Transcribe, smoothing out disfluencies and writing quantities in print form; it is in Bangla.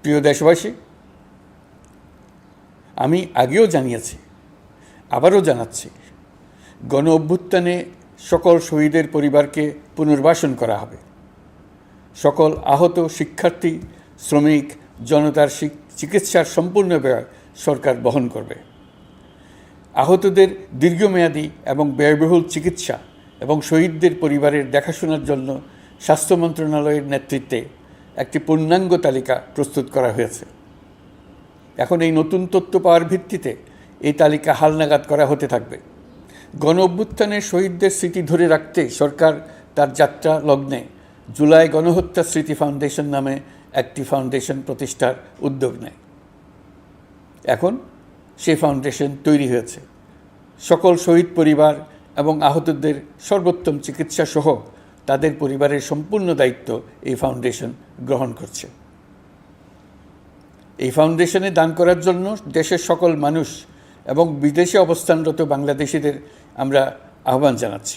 প্রিয় দেশবাসী, আমি আগেও জানিয়েছি, আবারও জানাচ্ছি, গণ অভ্যুত্থানে সকল শহীদের পরিবারকে পুনর্বাসন করা হবে। সকল আহত শিক্ষার্থী, শ্রমিক, জনতার চিকিৎসার সম্পূর্ণ ব্যয় সরকার বহন করবে। আহতদের দীর্ঘমেয়াদী এবং ব্যয়বহুল চিকিৎসা এবং শহীদদের পরিবারের দেখাশোনার জন্য স্বাস্থ্য মন্ত্রণালয়ের নেতৃত্বে একটি পূর্ণাঙ্গ তালিকা প্রস্তুত করা হয়েছে। এখন এই নতুন তথ্য পাওয়ার ভিত্তিতে এই তালিকা হালনাগাদ করা হতে থাকবে। গণ অভ্যুত্থানের শহীদদের স্মৃতি ধরে রাখতে সরকার তার যাত্রা লগ্নে জুলাই গণহত্যা স্মৃতি ফাউন্ডেশন নামে একটি ফাউন্ডেশন প্রতিষ্ঠার উদ্যোগ নেয়। এখন সেই ফাউন্ডেশন তৈরি হয়েছে। সকল শহীদ পরিবার এবং আহতদের সর্বোত্তম চিকিৎসা সহ তাদের পরিবারের সম্পূর্ণ দায়িত্ব এই ফাউন্ডেশন গ্রহণ করছে। এই ফাউন্ডেশনে দান করার জন্য দেশের সকল মানুষ এবং বিদেশে অবস্থানরত বাংলাদেশিদের আমরা আহ্বান জানাচ্ছি।